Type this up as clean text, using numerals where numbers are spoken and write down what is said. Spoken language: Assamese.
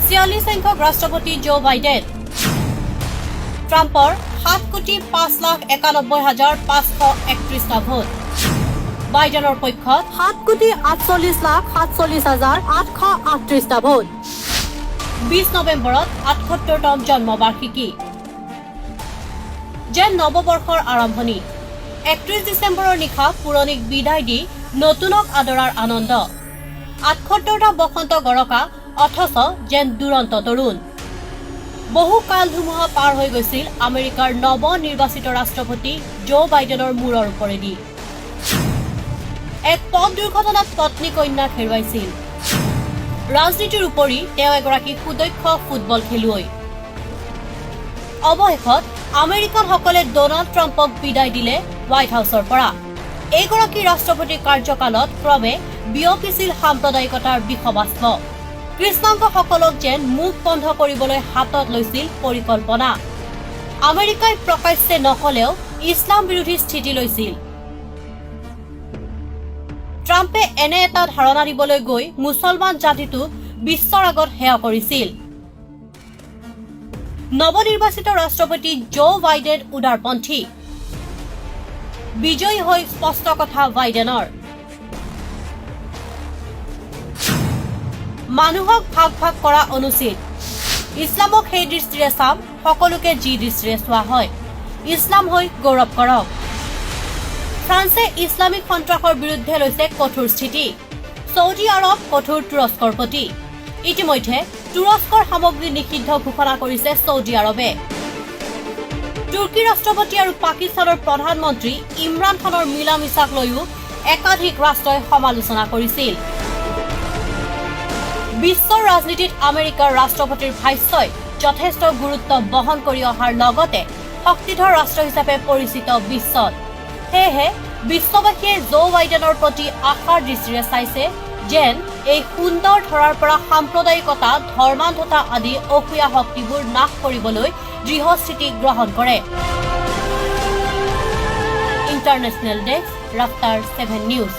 46 সংখ্যক ৰাষ্ট্ৰপতি জো বাইডেন ট্ৰাম্পৰ 7,591,531টা ভোট বাইডেনৰ পক্ষত 7,48,47,838টা ভোট 20 নৱেম্বৰত 78তম জন্মবাৰ্ষিকী যেন নৱবৰ্ষৰ আৰম্ভণি 31 ডিচেম্বৰৰ নিশা পুৰণিক বিদায় দি নতুনক আদৰাৰ আনন্দ 78টা বসন্ত গৰকা অথচ যেন দুৰন্ত তৰুণ বহু কাল ধুমুহা পাৰ হৈ গৈছিল আমেৰিকাৰ নৱ নিৰ্বাচিত ৰাষ্ট্ৰপতি জো বাইডেনৰ মূৰৰ ওপৰেদি এক পথ দুৰ্ঘটনাত পত্নী কন্যাক হেৰুৱাইছিল ৰাজনীতিৰ উপৰি তেওঁ এগৰাকী সুদক্ষ ফুটবল খেলুৱৈ অৱশেষত আমেৰিকানসকলে ডোনাল্ড ট্ৰাম্পক বিদায় দিলে হোৱাইট হাউচৰ পৰা এইগৰাকী ৰাষ্ট্ৰপতিৰ কাৰ্যকালত ক্ৰমে বিয়পিছিল সাম্প্ৰদায়িকতাৰ বিষবাষ্প কৃষ্ণাংগসকলক যেন মুখ বন্ধ কৰিবলৈ হাতত লৈছিল পৰিকল্পনা আমেৰিকাই প্ৰকাশ্যে নকলেও ইছলাম বিৰোধী স্থিতি লৈছিল ট্ৰাম্পে এনে এটা ধাৰণা দিবলৈ গৈ মুছলমান জাতিটোক বিশ্বৰ আগত হেয় কৰিছিল নৱনিৰ্বাচিত ৰাষ্ট্ৰপতি জো বাইডেন উদাৰপন্থী বিজয়ী হৈ স্পষ্ট কথা বাইডেনৰ মানুহক ভাগ ভাগ কৰা অনুচিত ইছলামক সেই দৃষ্টিৰে চাম সকলোকে যি দৃষ্টিৰে চোৱা হয় ইছলাম হৈ গৌৰৱ কৰক ফ্ৰান্সে ইছলামিক সন্ত্ৰাসৰ বিৰুদ্ধে লৈছে কঠোৰ স্থিতি সৌদি আৰৱ কঠোৰ তুৰস্কৰ প্ৰতি ইতিমধ্যে তুৰস্কৰ সামগ্ৰী নিষিদ্ধ ঘোষণা কৰিছে সৌদি আৰৱে তুৰ্কী ৰাষ্ট্ৰপতি আৰু পাকিস্তানৰ প্ৰধানমন্ত্ৰী ইমৰান খানৰ মিলা মিছাক লৈও একাধিক ৰাষ্ট্ৰই সমালোচনা কৰিছিল বিশ্বৰ ৰাজনীতিত আমেৰিকাৰ ৰাষ্ট্ৰপতিৰ ভাষ্যই যথেষ্ট গুৰুত্ব বহন কৰি অহাৰ লগতে শক্তিধৰ ৰাষ্ট্ৰ হিচাপে পৰিচিত বিশ্বত সেয়েহে বিশ্ববাসীয়ে জো বাইডেনৰ প্ৰতি আশাৰ দৃষ্টিৰে চাইছে যেন এই সুন্দৰ ধৰাৰ পৰা সাম্প্ৰদায়িকতা ধৰ্মান্ধতা আদি অসূয়া শক্তিবোৰ নাশ কৰিবলৈ দৃঢ় স্থিতি গ্ৰহণ কৰে ইণ্টাৰনেশ্যনেল ডেস্ক ৰাফতাৰ 7 নিউজ